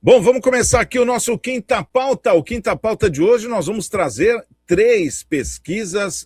Bom, vamos começar aqui o nosso Quinta Pauta. O Quinta Pauta de hoje nós vamos trazer três pesquisas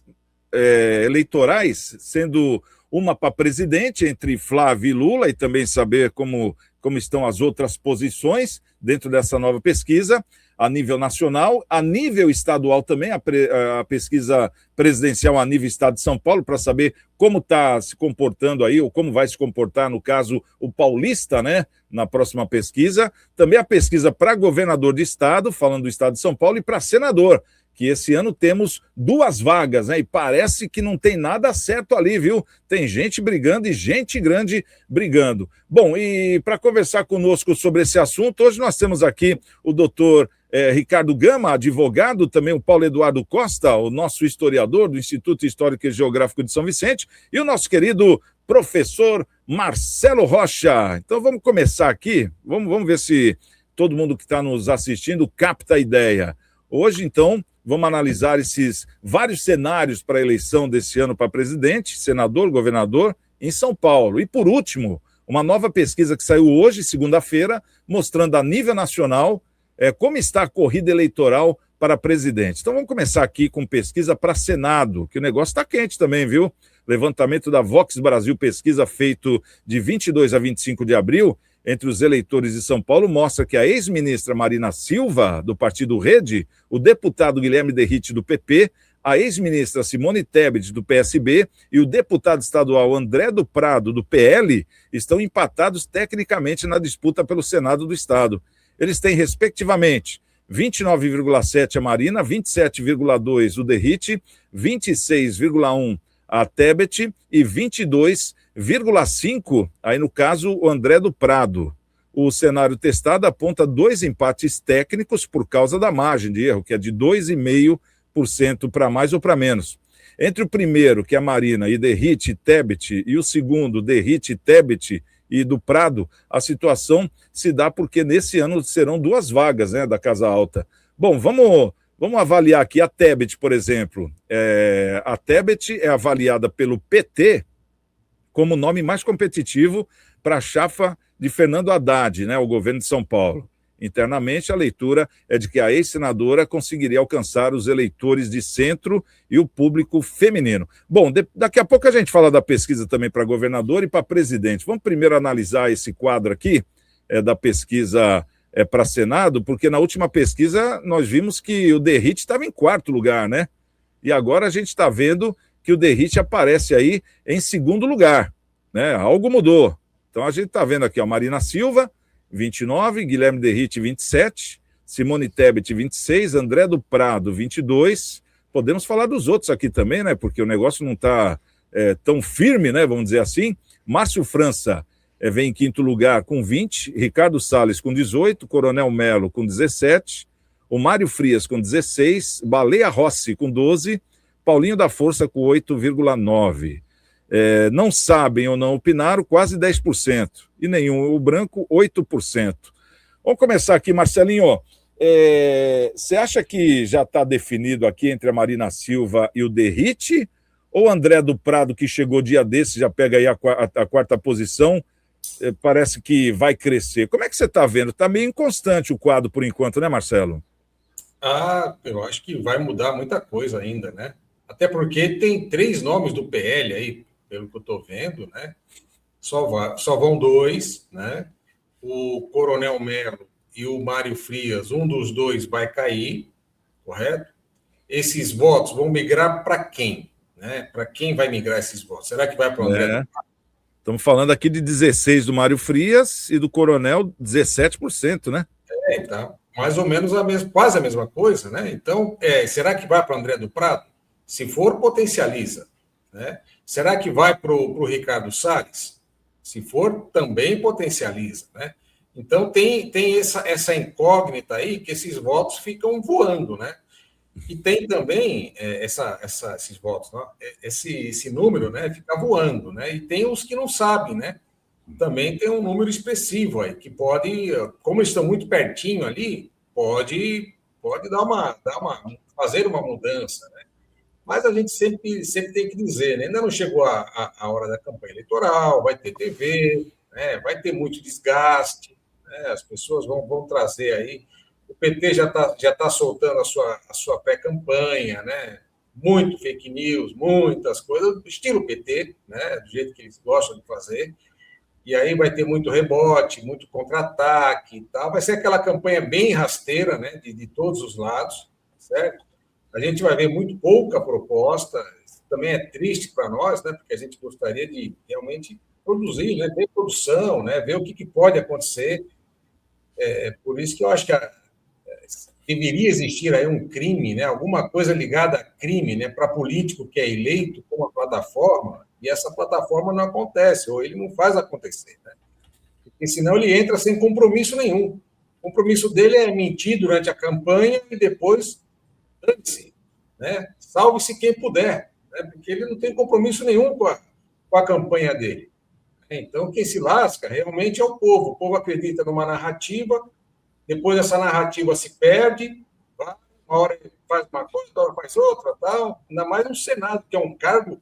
eleitorais, sendo uma para presidente, entre Flávio e Lula, e também saber como estão as outras posições dentro dessa nova pesquisa, a nível nacional, a nível estadual também, a pesquisa presidencial a nível estado de São Paulo, para saber como está se comportando aí, ou como vai se comportar, no caso, o paulista, né, na próxima pesquisa. Também a pesquisa para governador de estado, falando do estado de São Paulo, e para senador, que esse ano temos duas vagas, né? E parece que não tem nada certo ali, viu? Tem gente brigando e gente grande brigando. Bom, e para conversar conosco sobre esse assunto, hoje nós temos aqui o doutor Ricardo Gama, advogado, também o Paulo Eduardo Costa, o nosso historiador do Instituto Histórico e Geográfico de São Vicente, e o nosso querido professor Marcelo Rocha. Então vamos começar aqui, vamos ver se todo mundo que está nos assistindo capta a ideia. Hoje, então, vamos analisar esses vários cenários para a eleição desse ano para presidente, senador, governador, em São Paulo. E, por último, uma nova pesquisa que saiu hoje, segunda-feira, mostrando a nível nacional como está a corrida eleitoral para presidente. Então, vamos começar aqui com pesquisa para Senado, que o negócio está quente também, viu? Levantamento da Vox Brasil Pesquisa, feito de 22 a 25 de abril, entre os eleitores de São Paulo, mostra que a ex-ministra Marina Silva, do partido Rede, o deputado Guilherme Derrite, do PP, a ex-ministra Simone Tebet, do PSB, e o deputado estadual André do Prado, do PL, estão empatados tecnicamente na disputa pelo Senado do Estado. Eles têm, respectivamente, 29,7% a Marina, 27,2% o Derrite, 26,1% a Tebet e 22,5%, aí no caso, o André do Prado. O cenário testado aponta dois empates técnicos por causa da margem de erro, que é de 2,5% para mais ou para menos. Entre o primeiro, que é a Marina, e Derrite e Tebet, e o segundo, Derrite, Tebet e do Prado, a situação se dá porque nesse ano serão duas vagas, né, da Casa Alta. Bom, vamos avaliar aqui a Tebet, por exemplo. A Tebet é avaliada pelo PT como o nome mais competitivo para a chapa de Fernando Haddad, né, o governo de São Paulo. Internamente, a leitura é de que a ex-senadora conseguiria alcançar os eleitores de centro e o público feminino. Bom, daqui a pouco a gente fala da pesquisa também para governador e para presidente. Vamos primeiro analisar esse quadro aqui, da pesquisa para Senado, porque na última pesquisa nós vimos que o Derrite estava em quarto lugar, né? E agora a gente está vendo que o Derrite aparece aí em segundo lugar, né? Algo mudou. Então a gente está vendo aqui a Marina Silva, 29, Guilherme Derrite, 27, Simone Tebet, 26, André do Prado, 22. Podemos falar dos outros aqui também, né? Porque o negócio não está tão firme, né? Vamos dizer assim. Márcio França vem em quinto lugar com 20, Ricardo Salles com 18, Coronel Melo com 17, o Mário Frias com 16, Baleia Rossi com 12, Paulinho da Força com 8,9%. Não sabem ou não opinaram, quase 10%. E nenhum, o branco, 8%. Vamos começar aqui, Marcelinho. Você acha que já está definido aqui entre a Marina Silva e o Derrite? Ou o André do Prado, que chegou dia desse, já pega aí a quarta posição, parece que vai crescer? Como é que você está vendo? Está meio inconstante o quadro por enquanto, né, Marcelo? Eu acho que vai mudar muita coisa ainda, né? Até porque tem três nomes do PL aí, pelo que eu estou vendo, né? Só vão dois, né? O Coronel Melo e o Mário Frias, um dos dois vai cair, correto? Esses votos vão migrar para quem? Né? Para quem vai migrar esses votos? Será que vai para o André? Estamos falando aqui de 16 do Mário Frias e do Coronel 17%, né? Tá. Mais ou menos quase a mesma coisa, né? Então, será que vai para o André do Prado? Se for, potencializa, né? Será que vai para o Ricardo Salles? Se for, também potencializa, né? Então, tem essa incógnita aí que esses votos ficam voando, né? E tem também esses votos, né? Esse número, né, fica voando, né? E tem os que não sabem, né? Também tem um número expressivo aí, que pode, como eles estão muito pertinho ali, pode fazer uma mudança, né? Mas a gente sempre tem que dizer, né? Ainda não chegou a hora da campanha eleitoral, vai ter TV, né? Vai ter muito desgaste, né? né? As pessoas vão trazer aí. O PT já tá soltando a sua pré-campanha, né? Muito fake news, muitas coisas, estilo PT, né? Do jeito que eles gostam de fazer. E aí vai ter muito rebote, muito contra-ataque e tal. Vai ser aquela campanha bem rasteira, né? De todos os lados, certo? A gente vai ver muito pouca proposta. Isso também é triste para nós, né? Porque a gente gostaria de realmente produzir, né? Ver produção, né? Ver o que pode acontecer. Por isso que eu acho que deveria existir aí um crime, né? Alguma coisa ligada a crime, né? Para político que é eleito com uma plataforma, e essa plataforma não acontece, ou ele não faz acontecer, né? Porque senão ele entra sem compromisso nenhum. O compromisso dele é mentir durante a campanha e depois dane-se, né? Salve-se quem puder, né? Porque ele não tem compromisso nenhum com a campanha dele. Então, quem se lasca realmente é o povo. O povo acredita numa narrativa, depois essa narrativa se perde, uma hora ele faz uma coisa, outra hora faz outra, tal. Ainda mais no Senado, que é um cargo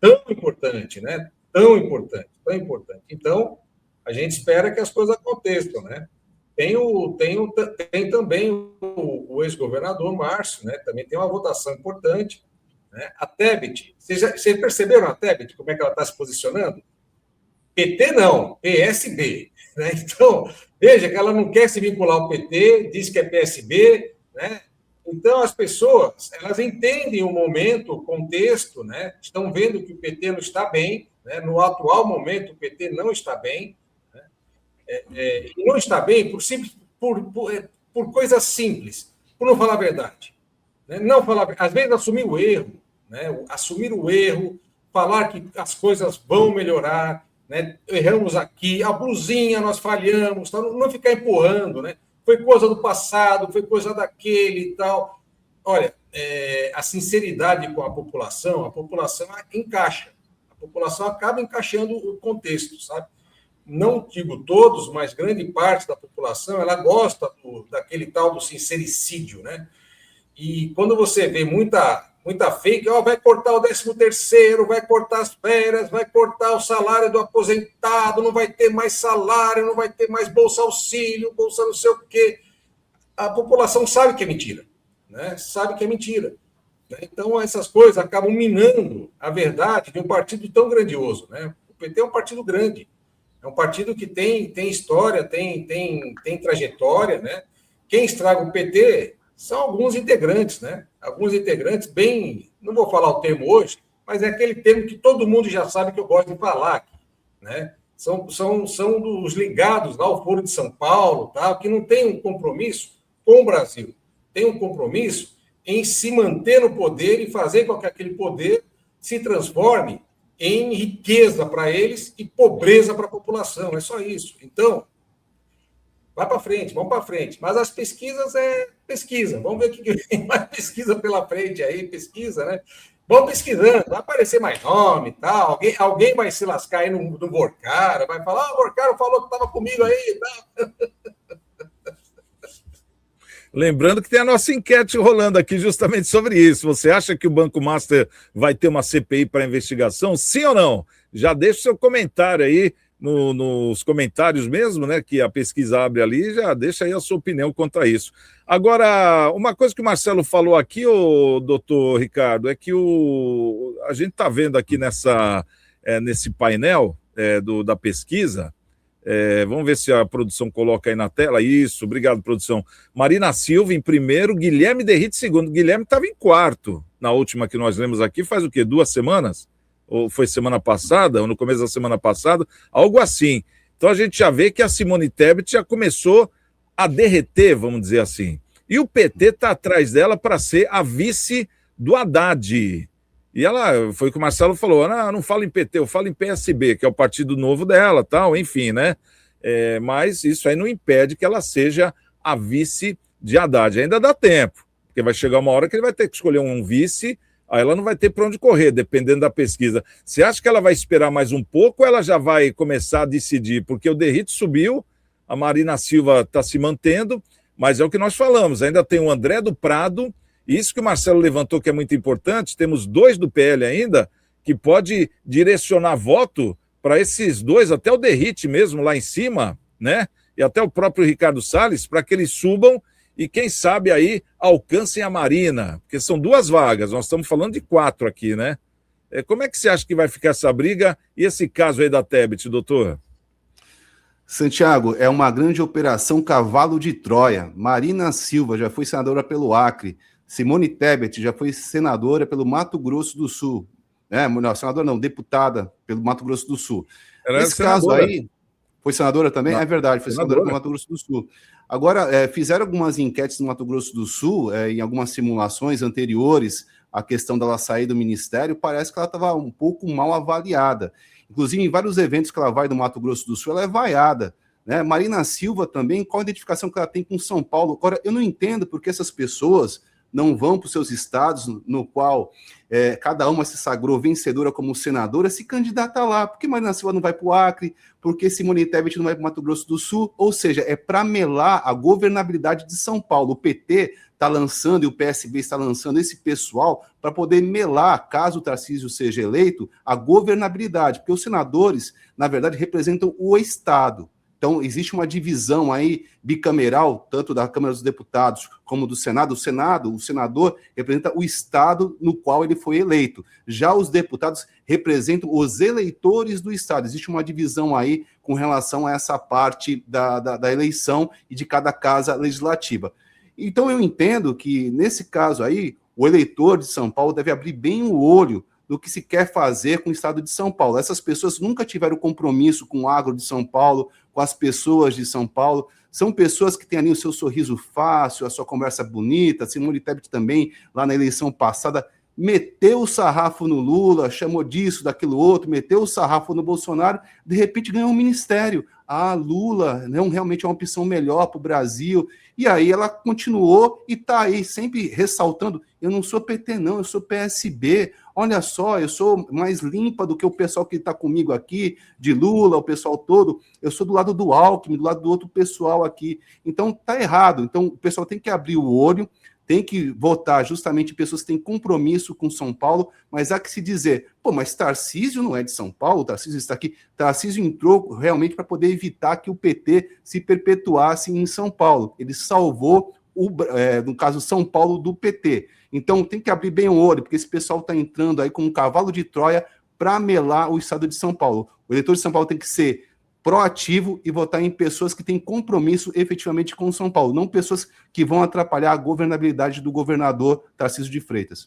tão importante, né? Tão importante, tão importante. Então, a gente espera que as coisas aconteçam, né? Tem também o ex-governador Márcio, né? Também tem uma votação importante, né? A Tebet, vocês perceberam a Tebet, como é que ela está se posicionando? PT não, PSB, né? Então, veja que ela não quer se vincular ao PT, diz que é PSB, né? Então, as pessoas, elas entendem o momento, o contexto, né? Estão vendo que o PT não está bem, né? No atual momento, o PT não está bem, né? E não está bem por coisas simples, por não falar a verdade, né? Não falar, às vezes, assumir o erro, né? Assumir o erro, falar que as coisas vão melhorar, né? Erramos aqui, a blusinha nós falhamos, tá? Não ficar empurrando, né? Foi coisa do passado, foi coisa daquele e tal. Olha, a sinceridade com a população encaixa. A população acaba encaixando o contexto, sabe? Não digo todos, mas grande parte da população, ela gosta daquele tal do sincericídio, né? E quando você vê muita fake, vai cortar o 13º, vai cortar as férias, vai cortar o salário do aposentado, não vai ter mais salário, não vai ter mais bolsa auxílio, bolsa não sei o quê. A população sabe que é mentira, né? Sabe que é mentira, né? Então, essas coisas acabam minando a verdade de um partido tão grandioso, né? O PT é um partido grande, é um partido que tem história, tem trajetória, né? Quem estraga o PT são alguns integrantes, né? Alguns integrantes bem, não vou falar o termo hoje, mas é aquele termo que todo mundo já sabe que eu gosto de falar aqui, né? São dos ligados lá ao Foro de São Paulo, tá? Que não tem um compromisso com o Brasil, tem um compromisso em se manter no poder e fazer com que aquele poder se transforme em riqueza para eles e pobreza para a população, é só isso. Então, vai para frente, vamos para frente. Mas as pesquisas pesquisa. Vamos ver o que vem mais pesquisa pela frente aí, pesquisa, né? Vamos pesquisando, vai aparecer mais nome e tal. Alguém vai se lascar aí no Vorcara, vai falar, o Vorcara falou que estava comigo aí e tal. Lembrando que tem a nossa enquete rolando aqui justamente sobre isso. Você acha que o Banco Master vai ter uma CPI para investigação? Sim ou não? Já deixa o seu comentário aí nos comentários mesmo, né? Que a pesquisa abre ali, já deixa aí a sua opinião quanto a isso. Agora, uma coisa que o Marcelo falou aqui, o doutor Ricardo, é que a gente está vendo aqui nesse painel da pesquisa. Vamos ver se a produção coloca aí na tela. Isso, obrigado, produção. Marina Silva em primeiro, Guilherme Derrite em segundo. Guilherme estava em quarto na última que nós lemos aqui, faz o quê? 2 semanas? Ou foi semana passada, ou no começo da semana passada? Algo assim. Então a gente já vê que a Simone Tebet já começou a derreter, vamos dizer assim. E o PT está atrás dela para ser a vice do Haddad. E ela, foi o que o Marcelo falou, não falo em PT, eu falo em PSB, que é o partido novo dela, tal, enfim, né? Mas isso aí não impede que ela seja a vice de Haddad. Ainda dá tempo, porque vai chegar uma hora que ele vai ter que escolher um vice, aí ela não vai ter para onde correr, dependendo da pesquisa. Você acha que ela vai esperar mais um pouco ou ela já vai começar a decidir? Porque o Derrite subiu, a Marina Silva está se mantendo, mas é o que nós falamos, ainda tem o André do Prado. Isso que o Marcelo levantou que é muito importante, temos 2 do PL ainda, que pode direcionar voto para esses 2, até o Derrite mesmo lá em cima, né? e até o próprio Ricardo Salles, para que eles subam e, quem sabe, aí alcancem a Marina, porque são 2 vagas, nós estamos falando de 4 aqui, né? Como é que você acha que vai ficar essa briga e esse caso aí da Tebet, doutor? Santiago, é uma grande operação cavalo de Troia. Marina Silva já foi senadora pelo Acre, Simone Tebet já foi senadora pelo Mato Grosso do Sul. Não, senadora não, deputada pelo Mato Grosso do Sul. Nesse caso aí, foi senadora também? Não, é verdade, foi senadora pelo Mato Grosso do Sul. Agora, fizeram algumas enquetes no Mato Grosso do Sul, em algumas simulações anteriores, a questão dela sair do ministério, parece que ela estava um pouco mal avaliada. Inclusive, em vários eventos que ela vai do Mato Grosso do Sul, ela é vaiada. Né? Marina Silva também, qual a identificação que ela tem com São Paulo? Agora, eu não entendo porque essas pessoas não vão para os seus estados, no qual cada uma se sagrou vencedora como senadora, se candidata lá. Por que Marina Silva não vai para o Acre? Por que Simone Tebet não vai para o Mato Grosso do Sul? Ou seja, é para melar a governabilidade de São Paulo. O PT está lançando e o PSB está lançando esse pessoal para poder melar, caso o Tarcísio seja eleito, a governabilidade. Porque os senadores, na verdade, representam o Estado. Então, existe uma divisão aí bicameral, tanto da Câmara dos Deputados como do Senado. O senador representa o Estado no qual ele foi eleito. Já os deputados representam os eleitores do Estado. Existe uma divisão aí com relação a essa parte da eleição e de cada casa legislativa. Então, eu entendo que, nesse caso aí, o eleitor de São Paulo deve abrir bem o olho do que se quer fazer com o estado de São Paulo. Essas pessoas nunca tiveram compromisso com o agro de São Paulo, com as pessoas de São Paulo. São pessoas que têm ali o seu sorriso fácil, a sua conversa bonita. Simone Tebet também, lá na eleição passada, meteu o sarrafo no Lula, chamou disso, daquilo outro, meteu o sarrafo no Bolsonaro, de repente ganhou um ministério. Lula realmente é uma opção melhor para o Brasil. E aí ela continuou e está aí sempre ressaltando, eu não sou PT não, eu sou PSB. Olha só, eu sou mais limpa do que o pessoal que está comigo aqui, de Lula, o pessoal todo. Eu sou do lado do Alckmin, do lado do outro pessoal aqui. Então, tá errado. Então, o pessoal tem que abrir o olho, tem que votar justamente pessoas que têm compromisso com São Paulo, mas há que se dizer, mas Tarcísio não é de São Paulo, Tarcísio está aqui. Tarcísio entrou realmente para poder evitar que o PT se perpetuasse em São Paulo. Ele salvou, no caso, São Paulo do PT. Então, tem que abrir bem o olho, porque esse pessoal está entrando aí com um cavalo de Troia para melar o estado de São Paulo. O eleitor de São Paulo tem que ser proativo e votar em pessoas que têm compromisso efetivamente com São Paulo, não pessoas que vão atrapalhar a governabilidade do governador Tarcísio de Freitas.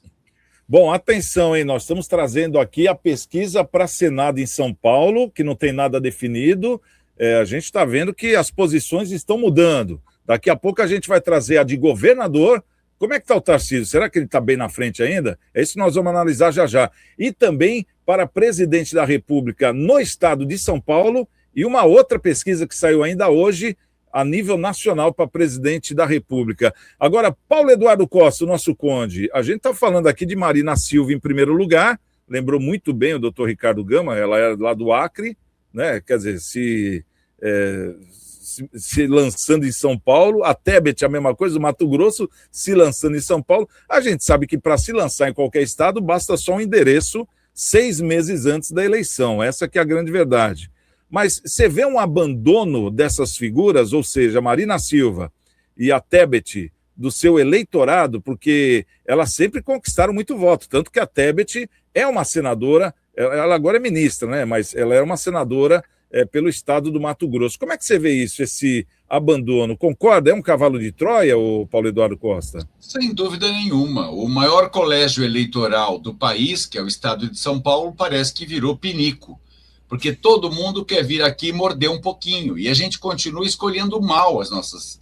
Bom, atenção, hein? Nós estamos trazendo aqui a pesquisa para Senado em São Paulo, que não tem nada definido. A gente está vendo que as posições estão mudando. Daqui a pouco a gente vai trazer a de governador. Como é que está o Tarcísio? Será que ele está bem na frente ainda? É isso que nós vamos analisar já já. E também para presidente da República no estado de São Paulo, e uma outra pesquisa que saiu ainda hoje, a nível nacional, para presidente da República. Agora, Paulo Eduardo Costa, o nosso conde, a gente está falando aqui de Marina Silva em primeiro lugar, lembrou muito bem o doutor Ricardo Gama, ela era lá do Acre, né? Quer dizer, se lançando em São Paulo, a Tebet a mesma coisa, o Mato Grosso se lançando em São Paulo. A gente sabe que para se lançar em qualquer estado, basta só um endereço 6 meses antes da eleição, essa que é a grande verdade. Mas você vê um abandono dessas figuras, ou seja, Marina Silva e a Tebet, do seu eleitorado, porque elas sempre conquistaram muito voto, tanto que a Tebet é uma senadora, ela agora é ministra, né? Mas ela é uma senadora pelo estado do Mato Grosso. Como é que você vê isso, esse abandono? Concorda? É um cavalo de Troia, o Paulo Eduardo Costa? Sem dúvida nenhuma. O maior colégio eleitoral do país, que é o estado de São Paulo, parece que virou pinico. Porque todo mundo quer vir aqui e morder um pouquinho, e a gente continua escolhendo mal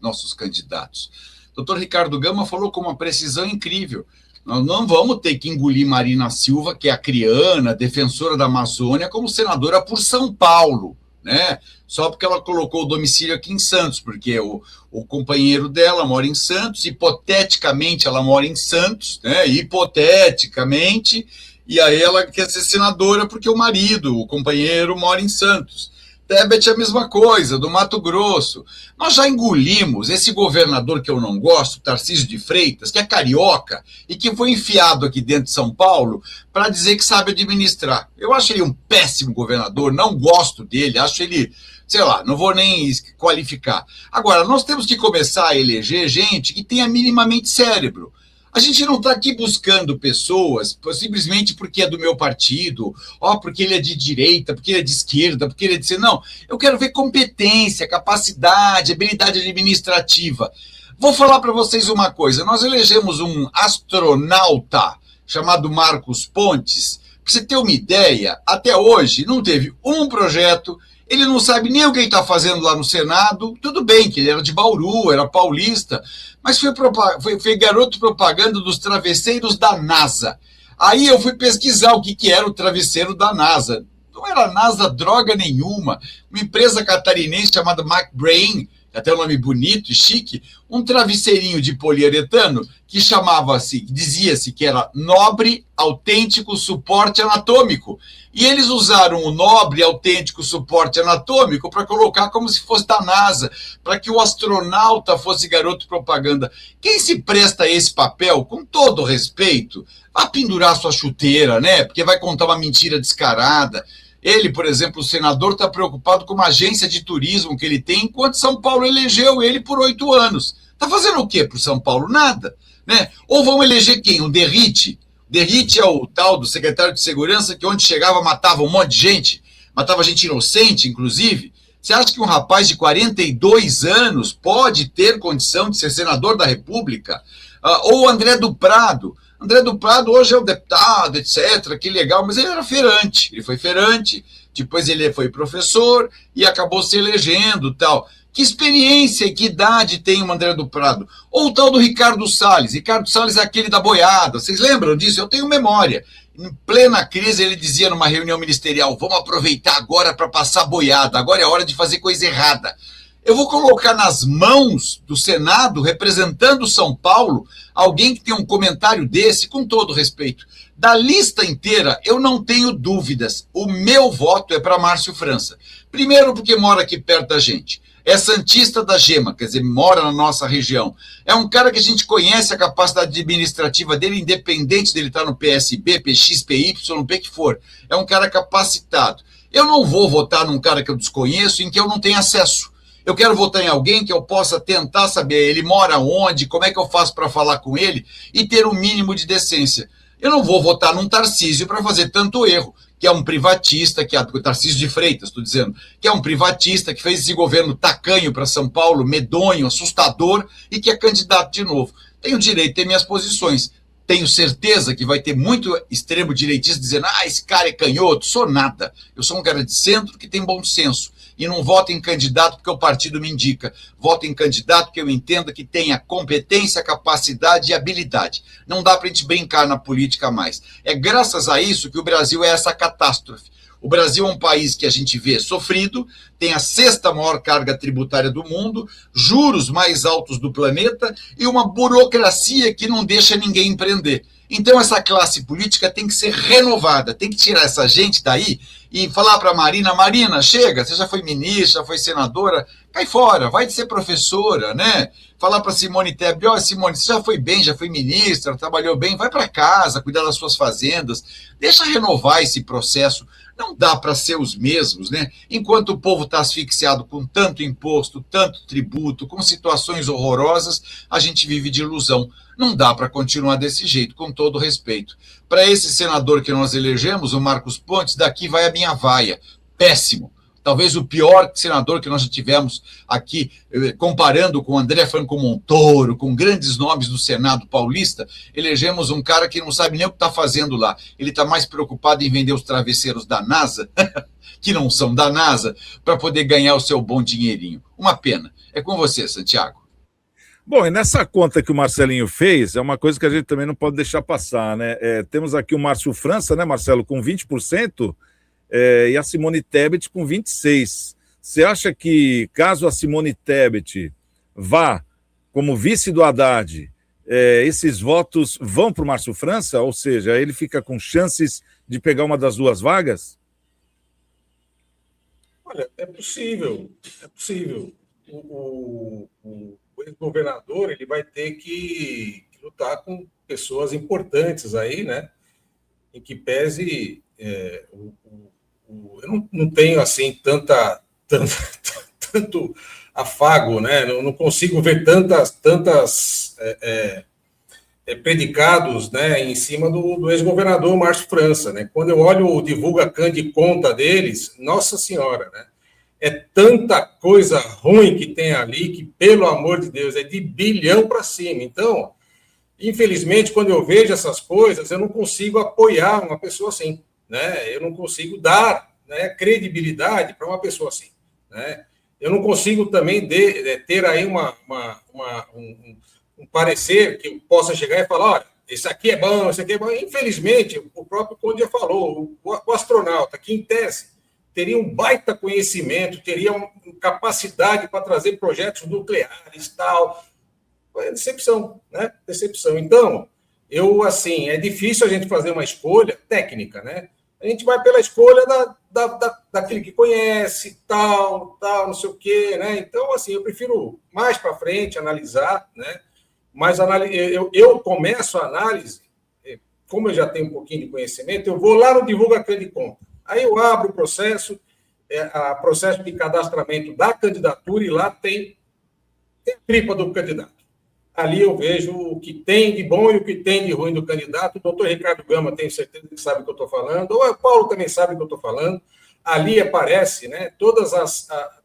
nossos candidatos. O doutor Ricardo Gama falou com uma precisão incrível. Nós não vamos ter que engolir Marina Silva, que é acriana, defensora da Amazônia, como senadora por São Paulo, né? Só porque ela colocou o domicílio aqui em Santos, porque o companheiro dela mora em Santos, hipoteticamente ela mora em Santos, né? Hipoteticamente. E aí ela quer ser senadora porque o marido, o companheiro, mora em Santos. Tebet é a mesma coisa, do Mato Grosso. Nós já engolimos esse governador que eu não gosto, Tarcísio de Freitas, que é carioca e que foi enfiado aqui dentro de São Paulo para dizer que sabe administrar. Eu acho ele um péssimo governador, não gosto dele, acho ele sei lá, não vou nem qualificar. Agora, nós temos que começar a eleger gente que tenha minimamente cérebro. A gente não está aqui buscando pessoas simplesmente porque é do meu partido, porque ele é de direita, porque ele é de esquerda, porque ele é de... Não, eu quero ver competência, capacidade, habilidade administrativa. Vou falar para vocês uma coisa. Nós elegemos um astronauta chamado Marcos Pontes. Para você ter uma ideia, até hoje não teve um projeto, ele não sabe nem o que ele está fazendo lá no Senado. Tudo bem que ele era de Bauru, era paulista, mas foi garoto propaganda dos travesseiros da NASA. Aí eu fui pesquisar o que era o travesseiro da NASA. Não era NASA droga nenhuma. Uma empresa catarinense chamada MacBrain, até um nome bonito e chique, um travesseirinho de poliuretano que dizia-se que era nobre, autêntico suporte anatômico. E eles usaram o nobre, autêntico suporte anatômico para colocar como se fosse da NASA, para que o astronauta fosse garoto propaganda. Quem se presta a esse papel, com todo respeito, vai pendurar sua chuteira, né? Porque vai contar uma mentira descarada. Ele, por exemplo, o senador, está preocupado com uma agência de turismo que ele tem, enquanto São Paulo elegeu ele por 8 anos. Está fazendo o quê para o São Paulo? Nada. Né? Ou vão eleger quem? O Derrite? Derrite é o tal do secretário de segurança que onde chegava matava um monte de gente, matava gente inocente, inclusive. Você acha que um rapaz de 42 anos pode ter condição de ser senador da República? Ou o André do Prado? André do Prado hoje é o deputado, etc., que legal, mas ele era feirante, ele foi feirante, depois ele foi professor e acabou se elegendo, tal. Que experiência e que idade tem o André do Prado? Ou o tal do Ricardo Salles. Ricardo Salles é aquele da boiada, vocês lembram disso? Eu tenho memória. Em plena crise ele dizia numa reunião ministerial, vamos aproveitar agora para passar boiada, agora é hora de fazer coisa errada. Eu vou colocar nas mãos do Senado, representando São Paulo, alguém que tem um comentário desse, com todo respeito. Da lista inteira, eu não tenho dúvidas. O meu voto é para Márcio França. Primeiro, porque mora aqui perto da gente. É santista da Gema, quer dizer, mora na nossa região. É um cara que a gente conhece a capacidade administrativa dele, independente dele estar no PSB, PX, PY, no P que for. É um cara capacitado. Eu não vou votar num cara que eu desconheço, em que eu não tenho acesso. Eu quero votar em alguém que eu possa tentar saber ele mora onde, como é que eu faço para falar com ele e ter um mínimo de decência. Eu não vou votar num Tarcísio para fazer tanto erro, que é um privatista, o Tarcísio de Freitas, estou dizendo, que é um privatista que fez esse governo tacanho para São Paulo, medonho, assustador, e que é candidato de novo. Tenho direito de ter minhas posições. Tenho certeza que vai ter muito extremo direitista dizendo, esse cara é canhoto. Sou nada. Eu sou um cara de centro que tem bom senso. E não voto em candidato porque o partido me indica. Voto em candidato que eu entenda que tenha competência, capacidade e habilidade. Não dá para a gente brincar na política mais. É graças a isso que o Brasil é essa catástrofe. O Brasil é um país que a gente vê sofrido, tem a 6ª maior carga tributária do mundo, juros mais altos do planeta e uma burocracia que não deixa ninguém empreender. Então essa classe política tem que ser renovada, tem que tirar essa gente daí e falar para a Marina, chega, você já foi ministra, já foi senadora, cai fora, vai de ser professora, né? Falar para Simone Tebet, Simone, você já foi bem, já foi ministra, trabalhou bem, vai para casa, cuidar das suas fazendas, deixa renovar esse processo. Não dá para ser os mesmos, né? Enquanto o povo está asfixiado com tanto imposto, tanto tributo, com situações horrorosas, a gente vive de ilusão. Não dá para continuar desse jeito, com todo respeito. Para esse senador que nós elegemos, o Marcos Pontes, daqui vai a minha vaia. Péssimo. Talvez o pior senador que nós já tivemos aqui, comparando com André Franco Montoro, com grandes nomes do Senado paulista, elegemos um cara que não sabe nem o que está fazendo lá. Ele está mais preocupado em vender os travesseiros da NASA, que não são da NASA, para poder ganhar o seu bom dinheirinho. Uma pena. É com você, Santiago. Bom, e nessa conta que o Marcelinho fez, é uma coisa que a gente também não pode deixar passar, né? Temos aqui o Márcio França, né, Marcelo, com 20%, e a Simone Tebet com 26%. Você acha que, caso a Simone Tebet vá como vice do Haddad, esses votos vão para o Márcio França? Ou seja, ele fica com chances de pegar uma das duas vagas? Olha, é possível. O ex-governador ele vai ter que lutar com pessoas importantes aí, né? Em que pese eu não tenho assim tanto afago, né? Não consigo ver tantas predicados, né, em cima do ex-governador Márcio França, né? Quando eu olho o Divulga Can de conta deles, nossa senhora, né? É tanta coisa ruim que tem ali que, pelo amor de Deus, é de bilhão para cima. Então, infelizmente, quando eu vejo essas coisas, eu não consigo apoiar uma pessoa assim, né? Eu não consigo dar, né, credibilidade para uma pessoa assim, né? Eu não consigo também ter aí um parecer que possa chegar e falar, olha, esse aqui é bom, esse aqui é bom. Infelizmente, o próprio Conde já falou, o astronauta, que em tese teria um baita conhecimento, teria uma capacidade para trazer projetos nucleares e tal. É decepção, né? Decepção. Então, é difícil a gente fazer uma escolha técnica, né? A gente vai pela escolha daquele que conhece, tal, não sei o quê, né? Então, assim, eu prefiro mais para frente analisar, né? Mas eu começo a análise, como eu já tenho um pouquinho de conhecimento, eu vou lá no Divulga Can de conta. Aí eu abro o processo, processo de cadastramento da candidatura, e lá tem a tripa do candidato. Ali eu vejo o que tem de bom e o que tem de ruim do candidato. O doutor Ricardo Gama, tenho certeza que sabe o que eu estou falando, ou o Paulo também sabe o que eu estou falando. Ali aparece, né,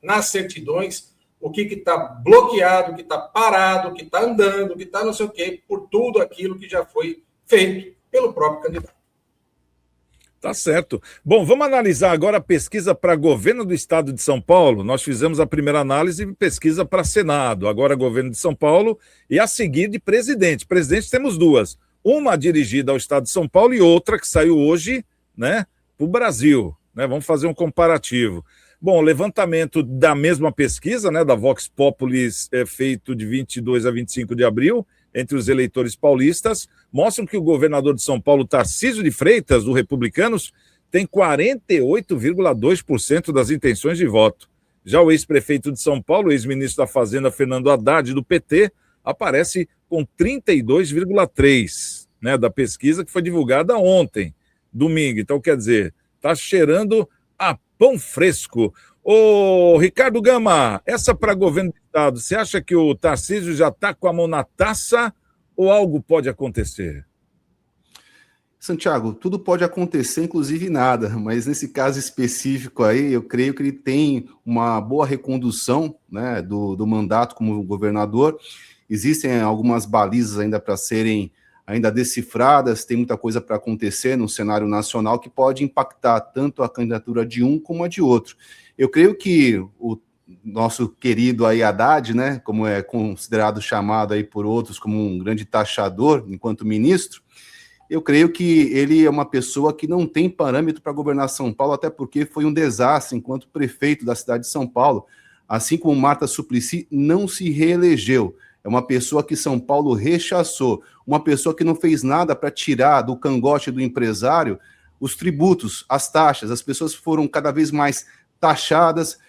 nas certidões, o que está bloqueado, o que está parado, o que está andando, o que está não sei o quê, por tudo aquilo que já foi feito pelo próprio candidato. Tá certo. Bom, vamos analisar agora a pesquisa para governo do estado de São Paulo. Nós fizemos a primeira análise de pesquisa para Senado, agora governo de São Paulo, e a seguir de presidente. Presidente temos duas. Uma dirigida ao estado de São Paulo e outra que saiu hoje, né, para o Brasil. Né? Vamos fazer um comparativo. Bom, o levantamento da mesma pesquisa, né, da Vox Populi, feito de 22 a 25 de abril, entre os eleitores paulistas, mostram que o governador de São Paulo, Tarcísio de Freitas, do Republicanos, tem 48,2% das intenções de voto. Já o ex-prefeito de São Paulo, ex-ministro da Fazenda, Fernando Haddad, do PT, aparece com 32,3%, né, da pesquisa que foi divulgada ontem, domingo. Então, quer dizer, está cheirando a pão fresco. Ô, Ricardo Gama, essa para governo do estado, você acha que o Tarcísio já está com a mão na taça ou algo pode acontecer? Santiago, tudo pode acontecer, inclusive nada, mas nesse caso específico aí, eu creio que ele tem uma boa recondução, né, do mandato como governador. Existem algumas balizas ainda para serem ainda decifradas, tem muita coisa para acontecer no cenário nacional que pode impactar tanto a candidatura de um como a de outro. Eu creio que o nosso querido aí Haddad, né, como é considerado, chamado aí por outros como um grande taxador enquanto ministro, eu creio que ele é uma pessoa que não tem parâmetro para governar São Paulo, até porque foi um desastre enquanto prefeito da cidade de São Paulo, assim como Marta Suplicy não se reelegeu. É uma pessoa que São Paulo rechaçou, uma pessoa que não fez nada para tirar do cangote do empresário os tributos, as taxas. As pessoas foram cada vez mais taxadas,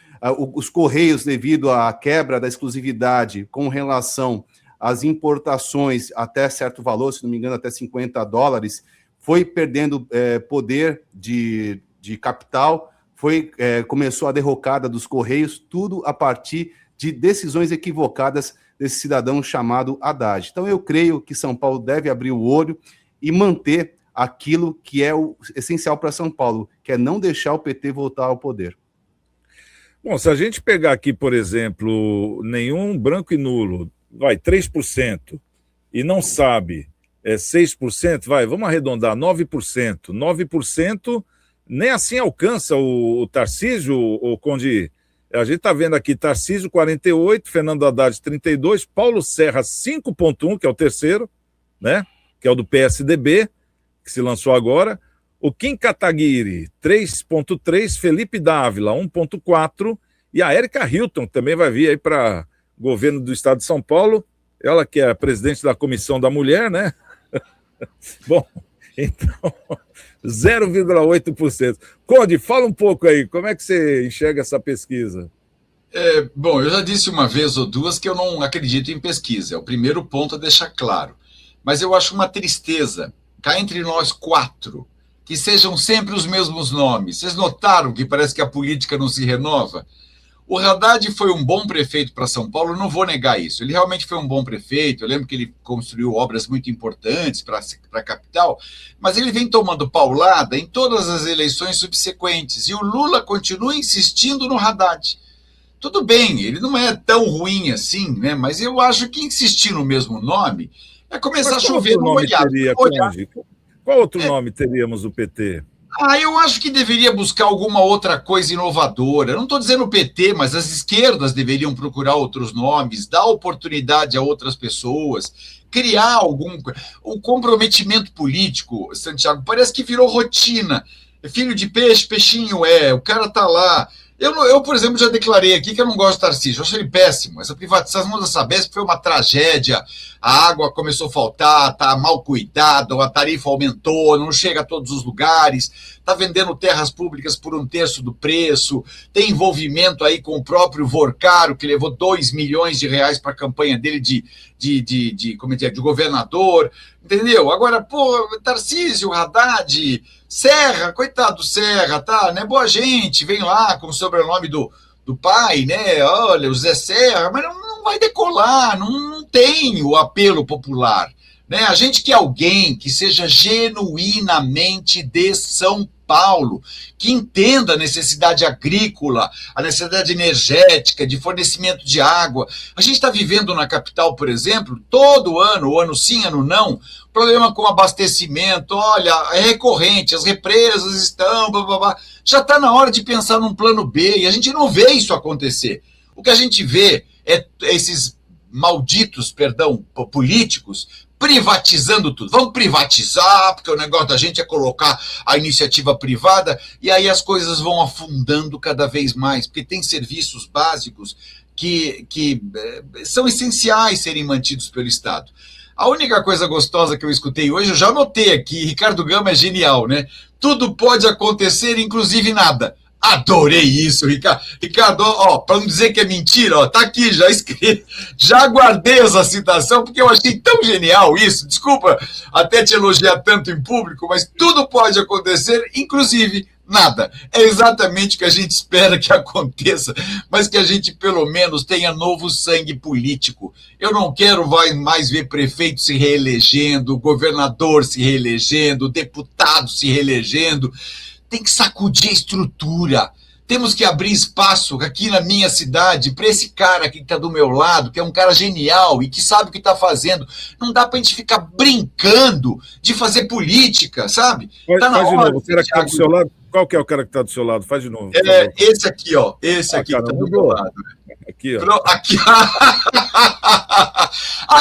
os Correios, devido à quebra da exclusividade com relação às importações até certo valor, se não me engano, até $50, foi perdendo poder de capital, começou a derrocada dos Correios, tudo a partir de decisões equivocadas desse cidadão chamado Haddad. Então, eu creio que São Paulo deve abrir o olho e manter aquilo que é o essencial para São Paulo, que é não deixar o PT voltar ao poder. Bom, se a gente pegar aqui, por exemplo, nenhum branco e nulo, 3%, e não sabe, 6%, vamos arredondar, 9%. 9% nem assim alcança o Tarcísio, o Conde. A gente está vendo aqui Tarcísio 48%, Fernando Haddad 32%, Paulo Serra 5,1%, que é o terceiro, né? Que é o do PSDB, que se lançou agora. O Kim Kataguiri 3,3%, Felipe Dávila 1,4%, e a Érica Hilton também vai vir aí para governo do estado de São Paulo, ela que é a presidente da Comissão da Mulher, né? Bom, então, 0,8%. Conde, fala um pouco aí, como é que você enxerga essa pesquisa? Bom, eu já disse uma vez ou duas que eu não acredito em pesquisa, é o primeiro ponto a deixar claro. Mas eu acho uma tristeza, cá entre nós quatro, que sejam sempre os mesmos nomes. Vocês notaram que parece que a política não se renova? O Haddad foi um bom prefeito para São Paulo, não vou negar isso. Ele realmente foi um bom prefeito. Eu lembro que ele construiu obras muito importantes para a capital, mas ele vem tomando paulada em todas as eleições subsequentes. E o Lula continua insistindo no Haddad. Tudo bem, ele não é tão ruim assim, né? Mas eu acho que insistir no mesmo nome é começar a chover no molhado. Qual outro nome teríamos do PT? Eu acho que deveria buscar alguma outra coisa inovadora. Não estou dizendo o PT, mas as esquerdas deveriam procurar outros nomes, dar oportunidade a outras pessoas, criar o comprometimento político, Santiago, parece que virou rotina. Filho de peixe, peixinho o cara está lá. Eu, por exemplo, já declarei aqui que eu não gosto de Tarcísio, eu acho ele péssimo. Essa privatização da Sabesp foi uma tragédia, a água começou a faltar, está mal cuidada, a tarifa aumentou, não chega a todos os lugares, está vendendo terras públicas por 1/3 do preço, tem envolvimento aí com o próprio Vorcaro, que levou 2 milhões de reais para a campanha dele de governador, entendeu? Agora, Tarcísio, Haddad, Serra, coitado do Serra, tá, né? Boa gente, vem lá com o sobrenome do pai, né? Olha, o Zé Serra, mas não vai decolar, não tem o apelo popular, né? A gente quer alguém que seja genuinamente de São Paulo, que entenda a necessidade agrícola, a necessidade energética, de fornecimento de água. A gente está vivendo na capital, por exemplo, todo ano sim, ano não, problema com abastecimento, olha, é recorrente, as represas estão, blá, blá, blá. Já está na hora de pensar num plano B, e a gente não vê isso acontecer. O que a gente vê é esses malditos, políticos, privatizando tudo. Vamos privatizar, porque o negócio da gente é colocar a iniciativa privada, e aí as coisas vão afundando cada vez mais, porque tem serviços básicos que são essenciais serem mantidos pelo Estado. A única coisa gostosa que eu escutei hoje, eu já anotei aqui, Ricardo Gama é genial, né? Tudo pode acontecer, inclusive nada. Adorei isso, Ricardo. Ricardo, para não dizer que é mentira, tá aqui já escrito. Já guardei essa citação, porque eu achei tão genial isso. Desculpa até te elogiar tanto em público, mas tudo pode acontecer, inclusive nada. É exatamente o que a gente espera que aconteça, mas que a gente pelo menos tenha novo sangue político. Eu não quero mais ver prefeito se reelegendo, governador se reelegendo, deputado se reelegendo. Tem que sacudir a estrutura. Temos que abrir espaço aqui na minha cidade para esse cara aqui que está do meu lado, que é um cara genial e que sabe o que está fazendo. Não dá para a gente ficar brincando de fazer política, sabe? Tá na hora, de novo. O cara que está do seu lado, qual que é o cara que está do seu lado? Faz de novo. Esse aqui, ó. Esse aqui que está do meu lado. Aqui, ó. Aqui.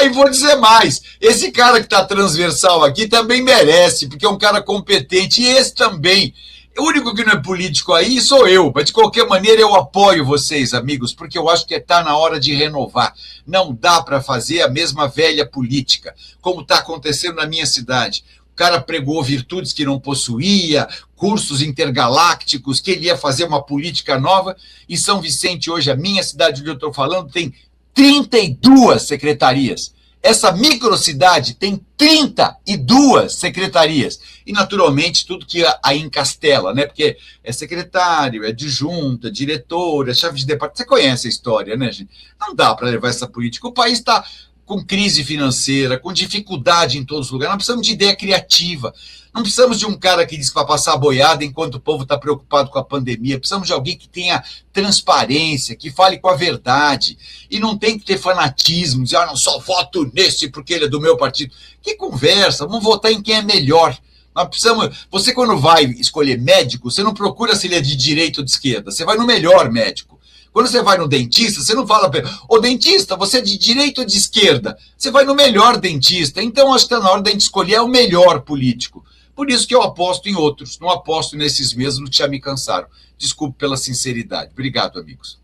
E vou dizer mais. Esse cara que está transversal aqui também merece, porque é um cara competente. E esse também. O único que não é político aí sou eu, mas de qualquer maneira eu apoio vocês, amigos, porque eu acho que está na hora de renovar. Não dá para fazer a mesma velha política, como está acontecendo na minha cidade. O cara pregou virtudes que não possuía, cursos intergalácticos, que ele ia fazer uma política nova, e São Vicente hoje, a minha cidade onde eu estou falando, tem 32 secretarias. Essa microcidade tem 32 secretarias. E, naturalmente, tudo que a encastela, né? Porque é secretário, é adjunta, diretor, é chefe de departamento. Você conhece a história, né, gente? Não dá para levar essa política. O país está com crise financeira, com dificuldade em todos os lugares. Nós precisamos de ideia criativa. Não precisamos de um cara que diz que vai passar a boiada enquanto o povo está preocupado com a pandemia. Precisamos de alguém que tenha transparência, que fale com a verdade. E não tem que ter fanatismo, dizer, não, só voto nesse porque ele é do meu partido. Que conversa, vamos votar em quem é melhor. Nós precisamos. Você, quando vai escolher médico, você não procura se ele é de direita ou de esquerda. Você vai no melhor médico. Quando você vai no dentista, você não fala, ô dentista, você é de direita ou de esquerda? Você vai no melhor dentista. Então, acho que está na hora da gente escolher o melhor político. Por isso que eu aposto em outros, não aposto nesses mesmos que já me cansaram. Desculpe pela sinceridade. Obrigado, amigos.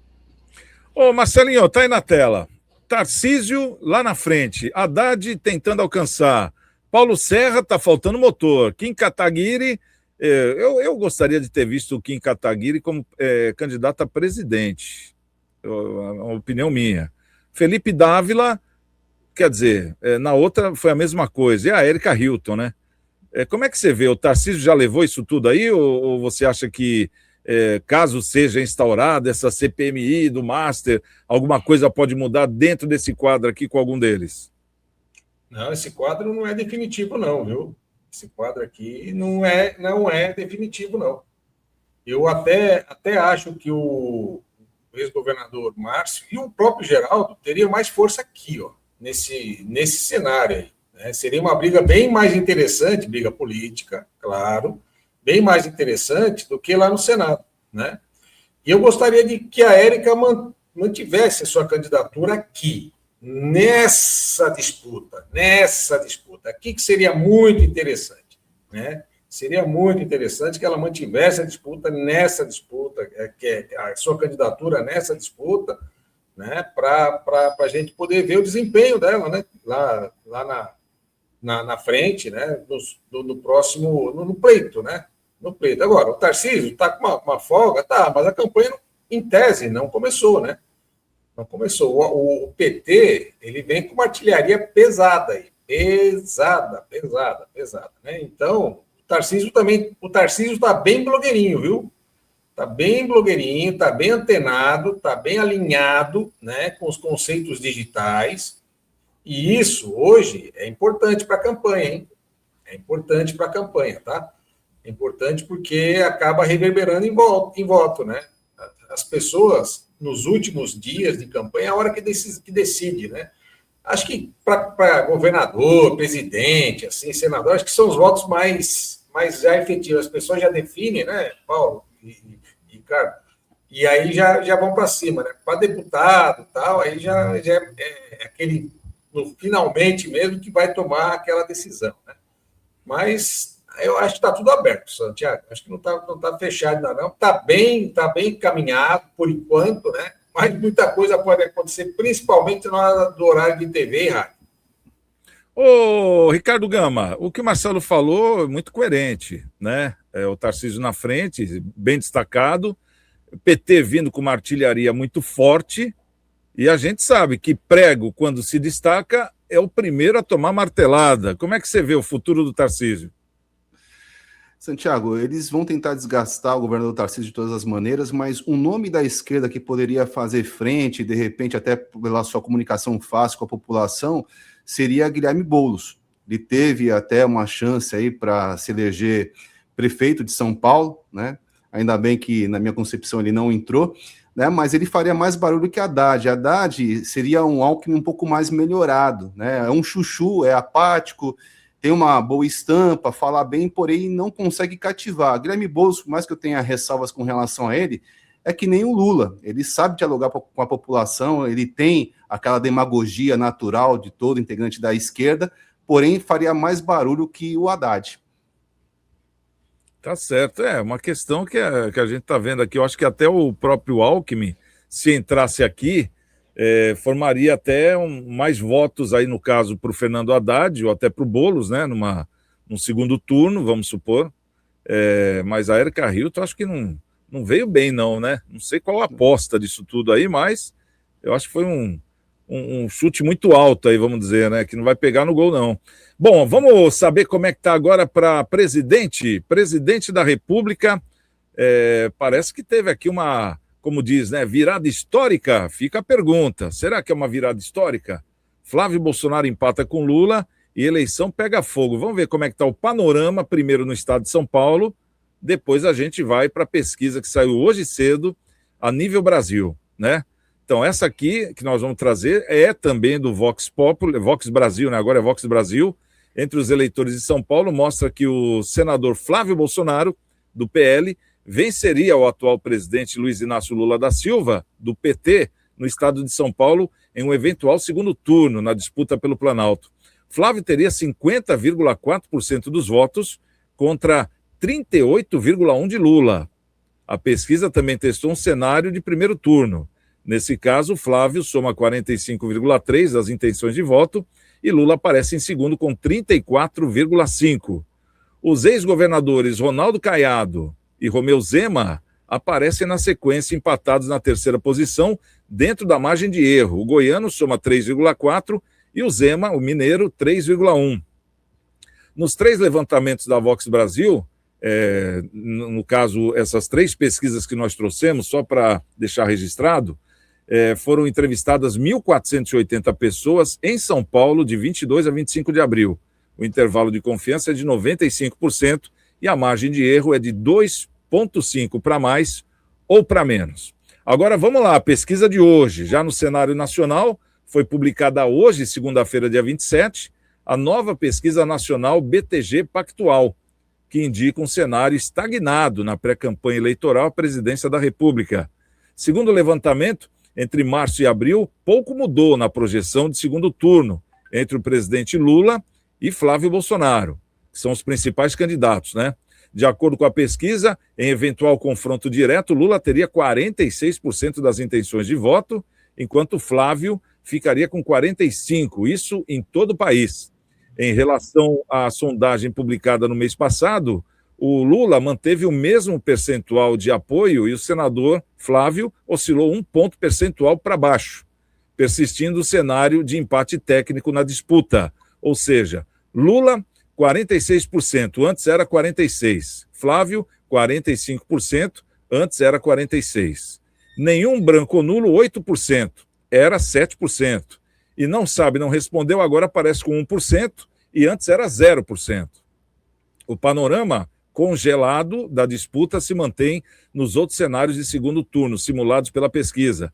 Ô, Marcelinho, tá aí na tela. Tarcísio lá na frente, Haddad tentando alcançar. Paulo Serra tá faltando motor. Kim Kataguiri, eu gostaria de ter visto o Kim Kataguiri como candidato a presidente. É uma opinião minha. Felipe Dávila, quer dizer, na outra foi a mesma coisa. E a Érica Hilton, né? Como é que você vê? O Tarcísio já levou isso tudo aí ou você acha que caso seja instaurada essa CPMI do Master, alguma coisa pode mudar dentro desse quadro aqui com algum deles? Não, esse quadro não é definitivo, não, viu? Esse quadro aqui não é definitivo, não. Eu até acho que o ex-governador Márcio e o próprio Geraldo teriam mais força aqui, ó, nesse cenário aí. Né? Seria uma briga bem mais interessante, briga política, claro, bem mais interessante do que lá no Senado, né? E eu gostaria de que a Érica mantivesse sua candidatura aqui, nessa disputa, aqui que seria muito interessante, né? Seria muito interessante que ela mantivesse a disputa nessa disputa, a sua candidatura nessa disputa, né? Para a gente poder ver o desempenho dela, né? Lá na frente, né? No próximo, no pleito, né? No pleito. Agora, o Tarcísio está com uma folga, tá, mas a campanha, em tese, não começou, né? Não começou. O PT, ele vem com uma artilharia pesada aí. Pesada, né? Então, o Tarcísio está bem blogueirinho, viu? Está bem blogueirinho, está bem antenado, está bem alinhado, né, com os conceitos digitais. E isso, hoje, é importante para a campanha, hein? É importante para a campanha, tá? É importante porque acaba reverberando em voto, né? As pessoas, nos últimos dias de campanha, é a hora que decide, né? Acho que para governador, presidente, assim, senador, acho que são os votos mais já efetivos. As pessoas já definem, né, Paulo e Ricardo? E aí já vão para cima, né? Para deputado e tal, aí já é aquele, finalmente mesmo, que vai tomar aquela decisão, né? Mas eu acho que está tudo aberto, Santiago. Acho que não tá fechado ainda, não. Está bem encaminhado, por enquanto, né? Mas muita coisa pode acontecer, principalmente na hora do horário de TV e rádio. Ô, Ricardo Gama, o que o Marcelo falou é muito coerente, né? O Tarcísio na frente, bem destacado, o PT vindo com uma artilharia muito forte, e a gente sabe que prego, quando se destaca, é o primeiro a tomar martelada. Como é que você vê o futuro do Tarcísio? Santiago, eles vão tentar desgastar o governador Tarcísio de todas as maneiras, mas um nome da esquerda que poderia fazer frente, de repente, até pela sua comunicação fácil com a população, seria Guilherme Boulos. Ele teve até uma chance aí para se eleger prefeito de São Paulo, né? Ainda bem que, na minha concepção, ele não entrou, né? Mas ele faria mais barulho que Haddad. Haddad seria um Alckmin um pouco mais melhorado, né? É um chuchu, é apático, tem uma boa estampa, fala bem, porém não consegue cativar. Guilherme Boulos, por mais que eu tenha ressalvas com relação a ele, é que nem o Lula. Ele sabe dialogar com a população, ele tem aquela demagogia natural de todo integrante da esquerda, porém faria mais barulho que o Haddad. Tá certo, é uma questão que a gente está vendo aqui. Eu acho que até o próprio Alckmin, se entrasse aqui, formaria até mais votos aí, no caso, para o Fernando Haddad, ou até para o Boulos, né, num segundo turno, vamos supor. Mas a Érica Hilton, acho que não veio bem, não, né? Não sei qual a aposta disso tudo aí, mas eu acho que foi um chute muito alto aí, vamos dizer, né? Que não vai pegar no gol, não. Bom, vamos saber como é que está agora para presidente da República. Parece que teve aqui uma, como diz, né, virada histórica. Fica a pergunta, será que é uma virada histórica? Flávio Bolsonaro empata com Lula e eleição pega fogo. Vamos ver como é que está o panorama, primeiro no estado de São Paulo, depois a gente vai para a pesquisa que saiu hoje cedo, a nível Brasil, né? Então, essa aqui que nós vamos trazer é também do Vox Populi, Vox Brasil, né? Agora é Vox Brasil, entre os eleitores de São Paulo, mostra que o senador Flávio Bolsonaro, do PL, venceria o atual presidente Luiz Inácio Lula da Silva, do PT, no estado de São Paulo, em um eventual segundo turno, na disputa pelo Planalto. Flávio teria 50,4% dos votos contra 38,1% de Lula. A pesquisa também testou um cenário de primeiro turno. Nesse caso, Flávio soma 45,3% das intenções de voto e Lula aparece em segundo com 34,5%. Os ex-governadores Ronaldo Caiado e Romeu Zema aparecem na sequência empatados na terceira posição, dentro da margem de erro. O goiano soma 3,4% e o Zema, o mineiro, 3,1%. Nos três levantamentos da Vox Brasil, no caso, essas 3 pesquisas que nós trouxemos, só para deixar registrado, foram entrevistadas 1.480 pessoas em São Paulo, de 22 a 25 de abril. O intervalo de confiança é de 95% e a margem de erro é de 2,5 para mais ou para menos. Agora, vamos lá, a pesquisa de hoje, já no cenário nacional, foi publicada hoje, segunda-feira, dia 27, a nova pesquisa nacional BTG Pactual, que indica um cenário estagnado na pré-campanha eleitoral à presidência da República. Segundo o levantamento, entre março e abril, pouco mudou na projeção de segundo turno entre o presidente Lula e Flávio Bolsonaro, que são os principais candidatos, né? De acordo com a pesquisa, em eventual confronto direto, Lula teria 46% das intenções de voto, enquanto Flávio ficaria com 45%, isso em todo o país. Em relação à sondagem publicada no mês passado, o Lula manteve o mesmo percentual de apoio e o senador Flávio oscilou 1 ponto percentual para baixo, persistindo o cenário de empate técnico na disputa. Ou seja, Lula, 46%, antes era 46%. Flávio, 45%, antes era 46%. Nenhum branco ou nulo, 8%, era 7%. E não sabe, não respondeu, agora aparece com 1%, e antes era 0%. O panorama congelado da disputa se mantém nos outros cenários de segundo turno, simulados pela pesquisa.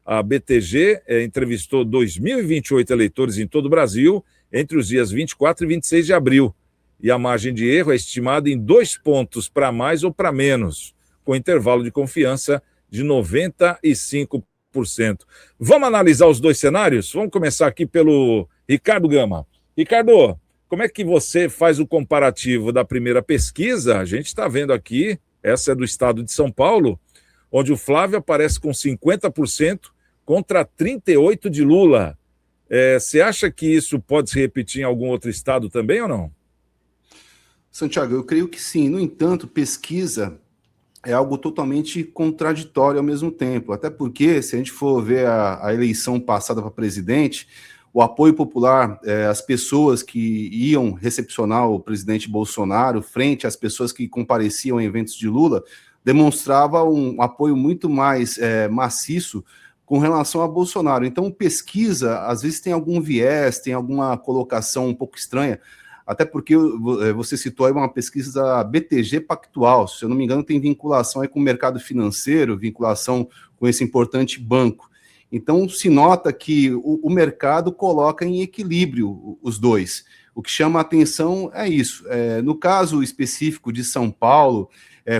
A BTG entrevistou 2.028 eleitores em todo o Brasil, entre os dias 24 e 26 de abril, e a margem de erro é estimada em 2 pontos para mais ou para menos, com intervalo de confiança de 95%. Vamos analisar os 2 cenários? Vamos começar aqui pelo Ricardo Gama. Ricardo, como é que você faz o comparativo da primeira pesquisa? A gente está vendo aqui, essa é do estado de São Paulo, onde o Flávio aparece com 50% contra 38% de Lula. Você acha que isso pode se repetir em algum outro estado também ou não? Santiago, eu creio que sim. No entanto, pesquisa é algo totalmente contraditório ao mesmo tempo. Até porque, se a gente for ver a eleição passada para presidente, o apoio popular, as pessoas que iam recepcionar o presidente Bolsonaro frente às pessoas que compareciam em eventos de Lula, demonstrava um apoio muito mais maciço com relação a Bolsonaro. Então, pesquisa, às vezes, tem algum viés, tem alguma colocação um pouco estranha, até porque você citou aí uma pesquisa da BTG Pactual, se eu não me engano, tem vinculação aí com o mercado financeiro, vinculação com esse importante banco. Então, se nota que o mercado coloca em equilíbrio os dois. O que chama a atenção é isso. No caso específico de São Paulo,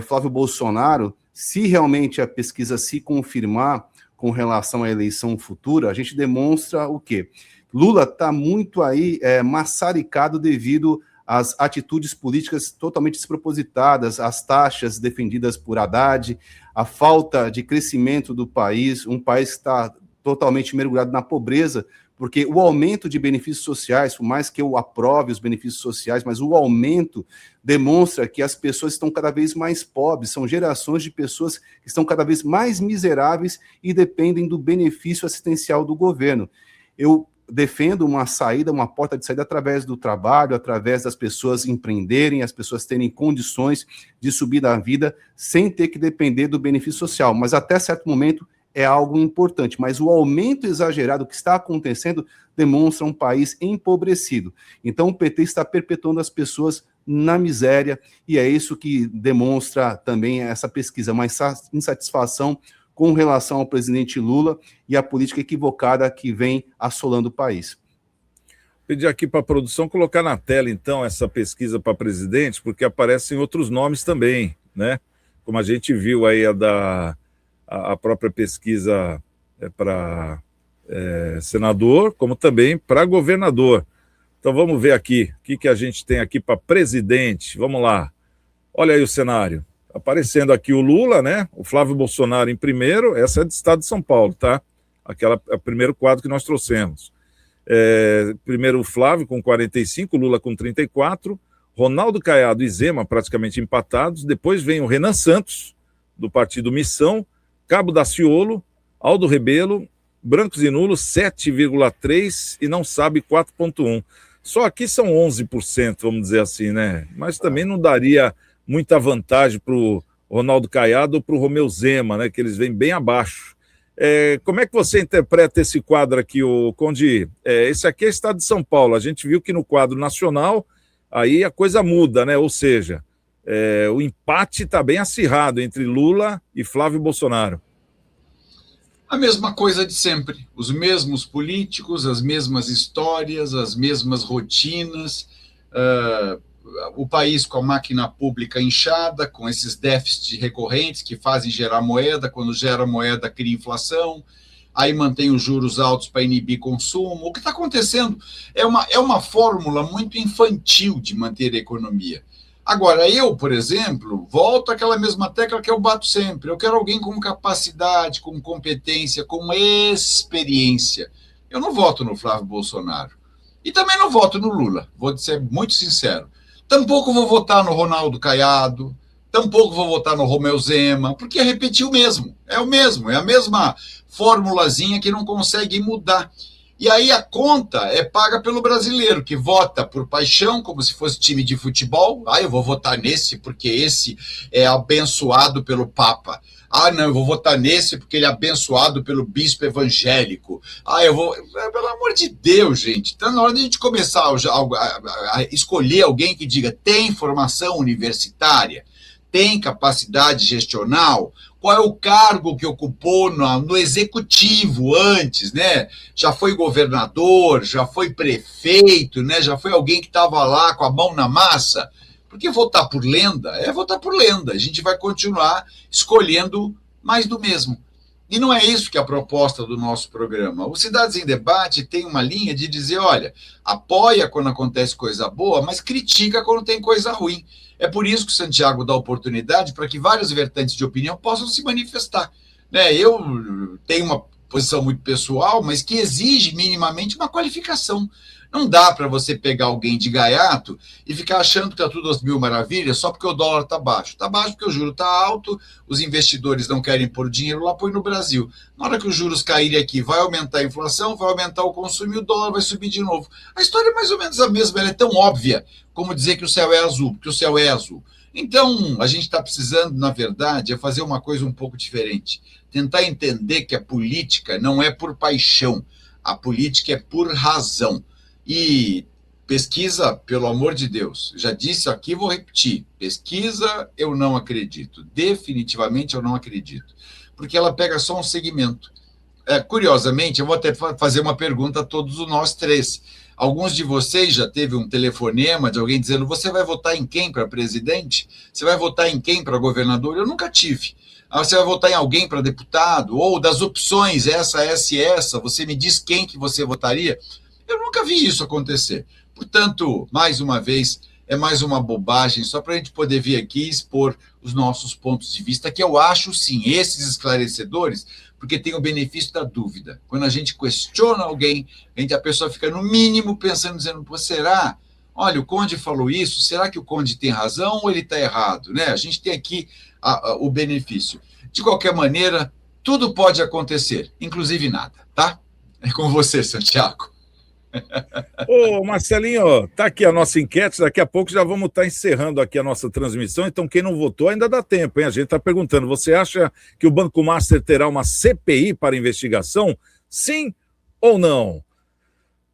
Flávio Bolsonaro, se realmente a pesquisa se confirmar com relação à eleição futura, a gente demonstra o quê? Lula está muito aí maçaricado devido às atitudes políticas totalmente despropositadas, as taxas defendidas por Haddad, a falta de crescimento do país, um país que está totalmente mergulhado na pobreza, porque o aumento de benefícios sociais, por mais que eu aprove os benefícios sociais, mas o aumento demonstra que as pessoas estão cada vez mais pobres, são gerações de pessoas que estão cada vez mais miseráveis e dependem do benefício assistencial do governo. Eu defendo uma saída, uma porta de saída através do trabalho, através das pessoas empreenderem, as pessoas terem condições de subir na vida sem ter que depender do benefício social, mas até certo momento é algo importante, mas o aumento exagerado que está acontecendo demonstra um país empobrecido. Então o PT está perpetuando as pessoas na miséria e é isso que demonstra também essa pesquisa, uma insatisfação com relação ao presidente Lula e a política equivocada que vem assolando o país. Pedir aqui para a produção colocar na tela, então, essa pesquisa para presidente, porque aparecem outros nomes também, né? Como a gente viu aí a própria pesquisa para senador, como também para governador. Então vamos ver aqui, o que a gente tem aqui para presidente. Vamos lá. Olha aí o cenário. Aparecendo aqui o Lula, né? O Flávio Bolsonaro em primeiro, essa é do estado de São Paulo, tá? É o primeiro quadro que nós trouxemos. Primeiro o Flávio com 45, Lula com 34, Ronaldo Caiado e Zema praticamente empatados, depois vem o Renan Santos, do partido Missão, Cabo Daciolo, Aldo Rebelo, brancos e nulos 7,3% e não sabe 4,1%. Só aqui são 11%, vamos dizer assim, né? Mas também não daria muita vantagem para o Ronaldo Caiado ou para o Romeu Zema, né, que eles vêm bem abaixo. Como é que você interpreta esse quadro aqui, o Conde? Esse aqui é o estado de São Paulo. A gente viu que no quadro nacional aí a coisa muda, né? Ou seja, o empate está bem acirrado entre Lula e Flávio Bolsonaro. A mesma coisa de sempre. Os mesmos políticos, as mesmas histórias, as mesmas rotinas. O país com a máquina pública inchada, com esses déficits recorrentes que fazem gerar moeda, quando gera moeda cria inflação, aí mantém os juros altos para inibir consumo. O que está acontecendo é uma fórmula muito infantil de manter a economia. Agora, eu, por exemplo, volto àquela mesma tecla que eu bato sempre. Eu quero alguém com capacidade, com competência, com experiência. Eu não voto no Flávio Bolsonaro. E também não voto no Lula, vou ser muito sincero. Tampouco vou votar no Ronaldo Caiado, tampouco vou votar no Romeu Zema, porque é repetir o mesmo. É o mesmo, é a mesma formulazinha que não consegue mudar. E aí a conta é paga pelo brasileiro, que vota por paixão, como se fosse time de futebol. Eu vou votar nesse porque esse é abençoado pelo Papa. Não, eu vou votar nesse porque ele é abençoado pelo bispo evangélico. Pelo amor de Deus, gente. Então, na hora de a gente começar a escolher alguém que diga tem formação universitária, tem capacidade gestional, qual é o cargo que ocupou no executivo antes, né? Já foi governador, já foi prefeito, né? Já foi alguém que estava lá com a mão na massa. Porque votar por lenda é votar por lenda. A gente vai continuar escolhendo mais do mesmo. E não é isso que é a proposta do nosso programa. O Cidades em Debate tem uma linha de dizer, olha, apoia quando acontece coisa boa, mas critica quando tem coisa ruim. É por isso que o Santiago dá oportunidade para que vários vertentes de opinião possam se manifestar. Eu tenho uma posição muito pessoal, mas que exige minimamente uma qualificação. Não dá para você pegar alguém de gaiato e ficar achando que está tudo às mil maravilhas só porque o dólar está baixo. Está baixo porque o juro está alto, os investidores não querem pôr dinheiro lá, põe no Brasil. Na hora que os juros caírem aqui, vai aumentar a inflação, vai aumentar o consumo e o dólar vai subir de novo. A história é mais ou menos a mesma, ela é tão óbvia como dizer que o céu é azul, porque o céu é azul. Então, a gente está precisando, na verdade, é fazer uma coisa um pouco diferente. Tentar entender que a política não é por paixão, a política é por razão. E pesquisa, pelo amor de Deus, já disse aqui, vou repetir, pesquisa eu não acredito, definitivamente eu não acredito, porque ela pega só um segmento. Curiosamente, eu vou até fazer uma pergunta a todos nós três. Alguns de vocês já teve um telefonema de alguém dizendo, você vai votar em quem para presidente? Você vai votar em quem para governador? Eu nunca tive. Você vai votar em alguém para deputado? Ou das opções, essa, você me diz quem que você votaria? Eu nunca vi isso acontecer. Portanto, mais uma vez, é mais uma bobagem, só para a gente poder vir aqui expor os nossos pontos de vista, que eu acho, sim, esses esclarecedores, porque tem o benefício da dúvida. Quando a gente questiona alguém, a pessoa fica, no mínimo, pensando, dizendo, pô, será? Olha, o Conde falou isso, será que o Conde tem razão ou ele está errado? Né? A gente tem aqui o benefício. De qualquer maneira, tudo pode acontecer, inclusive nada, tá? É com você, Santiago. Ô, Marcelinho, tá aqui a nossa enquete, daqui a pouco já vamos estar encerrando aqui a nossa transmissão, então quem não votou ainda dá tempo, hein? A gente está perguntando, você acha que o Banco Master terá uma CPI para investigação? Sim ou não?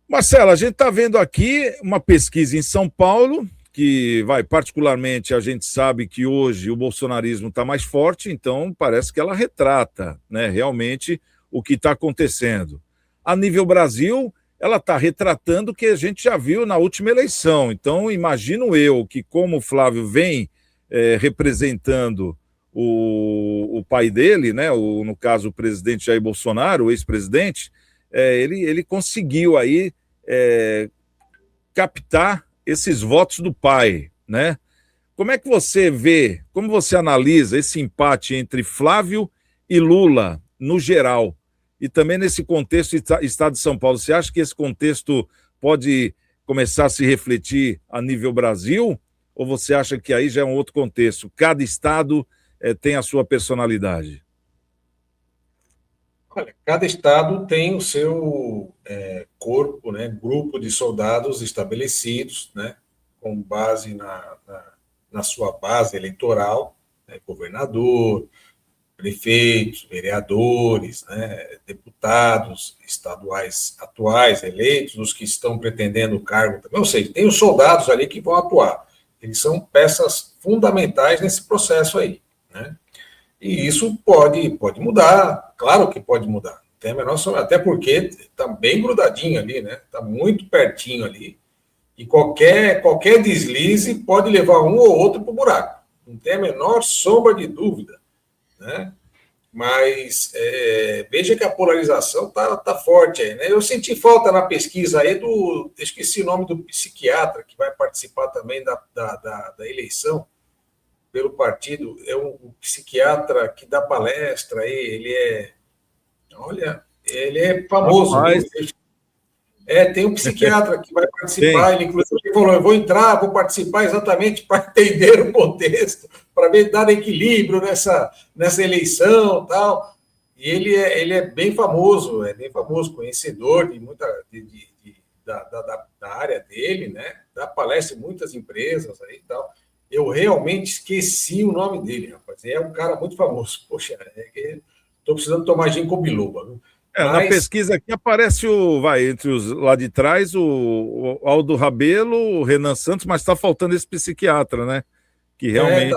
Marcelo, a gente está vendo aqui uma pesquisa em São Paulo, que particularmente a gente sabe que hoje o bolsonarismo está mais forte, então parece que ela retrata, né, realmente o que está acontecendo. A nível Brasil, ela está retratando o que a gente já viu na última eleição. Então, imagino eu que, como o Flávio vem representando o pai dele, né, no caso o presidente Jair Bolsonaro, o ex-presidente, ele conseguiu aí captar esses votos do pai, né? Como é que você vê, como você analisa esse empate entre Flávio e Lula, no geral? E também nesse contexto Estado de São Paulo, você acha que esse contexto pode começar a se refletir a nível Brasil? Ou você acha que aí já é um outro contexto? Cada estado tem a sua personalidade? Olha, cada estado tem o seu corpo, né, grupo de soldados estabelecidos, né, com base na sua base eleitoral, né, governador, prefeitos, vereadores, né, deputados estaduais atuais, eleitos, os que estão pretendendo o cargo também. Ou seja, tem os soldados ali que vão atuar. Eles são peças fundamentais nesse processo aí, né? E isso pode mudar, claro que pode mudar. Tem a menor sombra, até porque está bem grudadinho ali, né? Está muito pertinho ali. E qualquer deslize pode levar um ou outro para o buraco. Não tem a menor sombra de dúvida, né? Mas veja que a polarização tá forte aí, né? Eu senti falta na pesquisa aí esqueci o nome do psiquiatra que vai participar também da eleição pelo partido, é um psiquiatra que dá palestra aí, ele é famoso. Rapaz. Tem um psiquiatra que vai participar, ele inclusive falou, eu vou participar exatamente para entender o contexto, para ver dar equilíbrio nessa eleição e tal. E ele é bem famoso, conhecedor de muita da área dele, né? Dá palestra em muitas empresas aí e tal. Eu realmente esqueci o nome dele, rapaz. É um cara muito famoso. Poxa, estou precisando tomar ginkgo biloba, viu? Na pesquisa aqui aparece entre os lá de trás, o Aldo Rabelo, o Renan Santos, mas está faltando esse psiquiatra, né? Que realmente.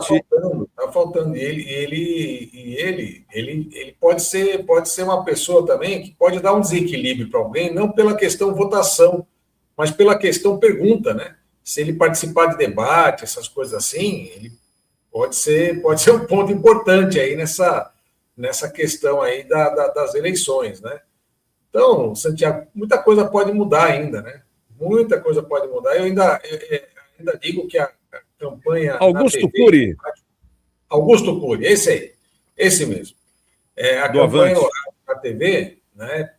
Tá faltando. Ele pode ser uma pessoa também que pode dar um desequilíbrio para alguém, não pela questão votação, mas pela questão pergunta, né? Se ele participar de debate, essas coisas assim, ele pode ser um ponto importante aí nessa questão aí das eleições, né? Então, Santiago, muita coisa pode mudar ainda, né? Muita coisa pode mudar. Eu ainda digo que a campanha... Augusto Cury. Augusto Cury, esse mesmo. A campanha na TV, né,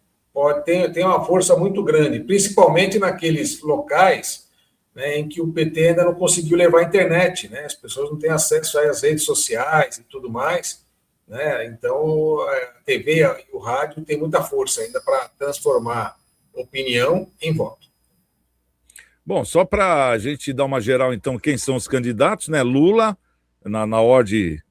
tem uma força muito grande, principalmente naqueles locais, né, em que o PT ainda não conseguiu levar a internet, né? As pessoas não têm acesso às redes sociais e tudo mais, né? Então, a TV e o rádio têm muita força ainda para transformar opinião em voto. Bom, só para a gente dar uma geral, então, quem são os candidatos, né? Lula, na ordem,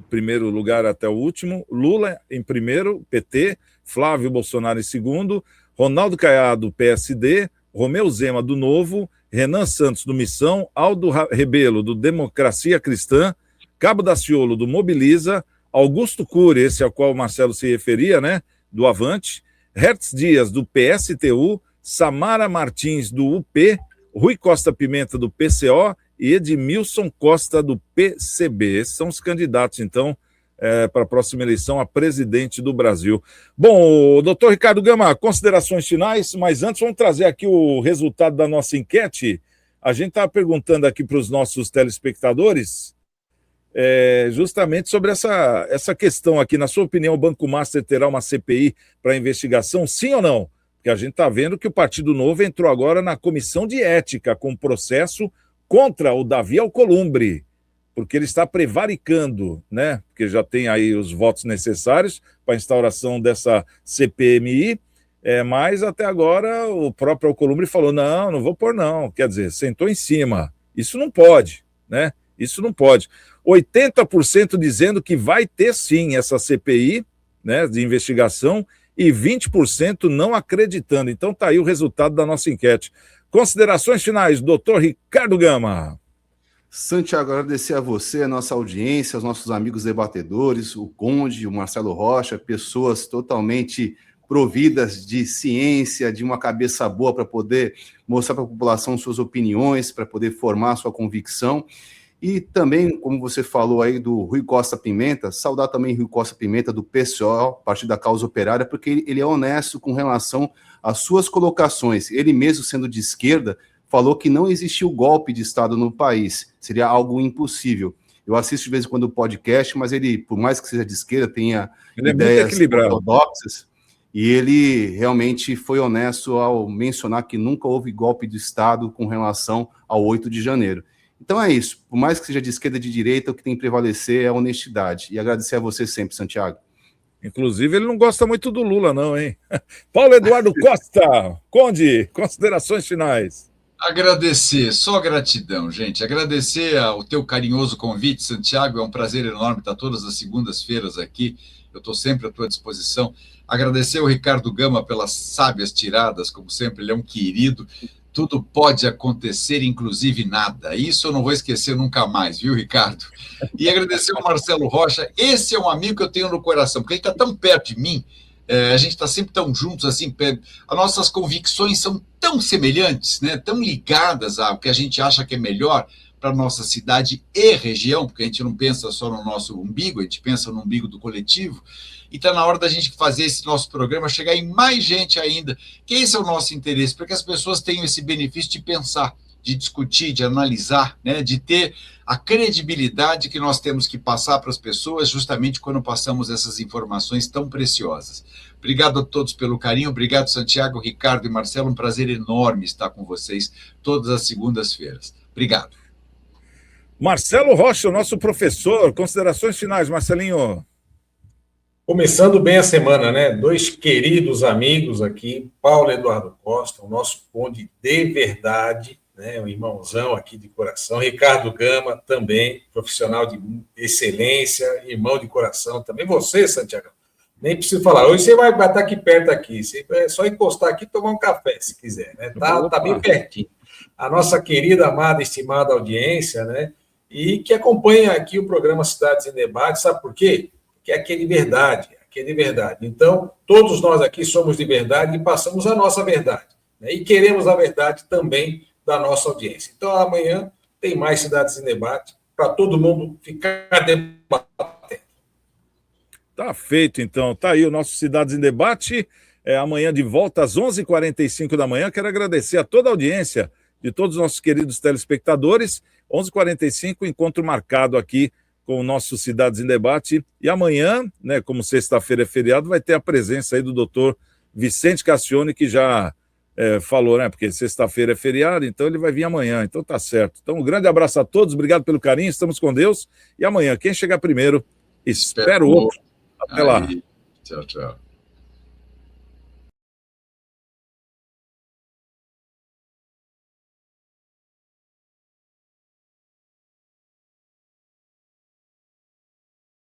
primeiro lugar até o último, Lula em primeiro, PT, Flávio Bolsonaro em segundo, Ronaldo Caiado, PSD, Romeu Zema, do Novo, Renan Santos, do Missão, Aldo Rebelo, do Democracia Cristã, Cabo Daciolo, do Mobiliza, Augusto Cury, esse ao qual o Marcelo se referia, né, do Avante, Hertz Dias, do PSTU, Samara Martins, do UP, Rui Costa Pimenta, do PCO e Edmilson Costa, do PCB. Esses são os candidatos, então, para a próxima eleição a presidente do Brasil. Bom, doutor Ricardo Gama, considerações finais, mas antes vamos trazer aqui o resultado da nossa enquete. A gente estava perguntando aqui para os nossos telespectadores justamente sobre essa questão aqui. Na sua opinião, o Banco Master terá uma CPI para investigação, sim ou não? Porque a gente está vendo que o Partido Novo entrou agora na comissão de ética com processo contra o Davi Alcolumbre, porque ele está prevaricando, né? Porque já tem aí os votos necessários para a instauração dessa CPMI, mas até agora o próprio Alcolumbre falou, não vou pôr não, quer dizer, sentou em cima. Isso não pode, né? Isso não pode. 80% dizendo que vai ter sim essa CPI, né, de investigação, e 20% não acreditando. Então está aí o resultado da nossa enquete. Considerações finais, doutor Ricardo Gama. Santiago, agradecer a você, a nossa audiência, aos nossos amigos debatedores, o Conde, o Marcelo Rocha, pessoas totalmente providas de ciência, de uma cabeça boa para poder mostrar para a população suas opiniões, para poder formar sua convicção. E também, como você falou aí do Rui Costa Pimenta, saudar também Rui Costa Pimenta do PCO, Partido da Causa Operária, porque ele é honesto com relação às suas colocações. Ele mesmo, sendo de esquerda, falou que não existiu golpe de Estado no país, seria algo impossível. Eu assisto de vez em quando o podcast, mas ele, por mais que seja de esquerda, tenha ideias ortodoxas, e ele realmente foi honesto ao mencionar que nunca houve golpe de Estado com relação ao 8 de janeiro. Então é isso, por mais que seja de esquerda e de direita, o que tem que prevalecer é a honestidade. E agradecer a você sempre, Santiago. Inclusive, ele não gosta muito do Lula, não, hein? Paulo Eduardo Costa, Conde, considerações finais. Agradecer, só gratidão, gente. Agradecer ao teu carinhoso convite, Santiago. É um prazer enorme estar todas as segundas-feiras aqui. Eu estou sempre à tua disposição. Agradecer ao Ricardo Gama pelas sábias tiradas, como sempre, ele é um querido. Tudo pode acontecer, inclusive nada. Isso eu não vou esquecer nunca mais, viu, Ricardo? E agradecer ao Marcelo Rocha. Esse é um amigo que eu tenho no coração, porque ele está tão perto de mim. A gente está sempre tão juntos, assim, as nossas convicções são tão semelhantes, né, tão ligadas ao que a gente acha que é melhor para a nossa cidade e região, porque a gente não pensa só no nosso umbigo, a gente pensa no umbigo do coletivo, e está na hora da gente fazer esse nosso programa chegar em mais gente ainda, que esse é o nosso interesse, para que as pessoas tenham esse benefício de pensar, de discutir, de analisar, né, de ter a credibilidade que nós temos que passar para as pessoas justamente quando passamos essas informações tão preciosas. Obrigado a todos pelo carinho, obrigado Santiago, Ricardo e Marcelo, um prazer enorme estar com vocês todas as segundas-feiras. Obrigado. Marcelo Rocha, o nosso professor, considerações finais, Marcelinho. Começando bem a semana, né? 2 queridos amigos aqui, Paulo Eduardo Costa, o nosso conde de verdade, né? Um irmãozão aqui de coração, Ricardo Gama, também, profissional de excelência, irmão de coração, também você, Santiago. Nem preciso falar, hoje você vai estar aqui perto aqui, é só encostar aqui e tomar um café, se quiser, né? Tá bem pertinho. A nossa querida, amada, estimada audiência, né? E que acompanha aqui o programa Cidades em Debate, sabe por quê? Que é aquele de verdade. Então, todos nós aqui somos de verdade e passamos a nossa verdade, né? E queremos a verdade também da nossa audiência. Então, amanhã tem mais Cidades em Debate para todo mundo ficar debatendo. Tá feito, então. Tá aí o nosso Cidades em Debate. Amanhã de volta às 11h45 da manhã. Quero agradecer a toda a audiência de todos os nossos queridos telespectadores. 11h45, encontro marcado aqui com o nosso Cidades em Debate. E amanhã, né, como sexta-feira é feriado, vai ter a presença aí do doutor Vicente Cassione, que já falou, né, porque sexta-feira é feriado, então ele vai vir amanhã, então tá certo. Então um grande abraço a todos, obrigado pelo carinho, estamos com Deus. E amanhã, quem chegar primeiro, espero o outro. Até lá. Tchau, tchau.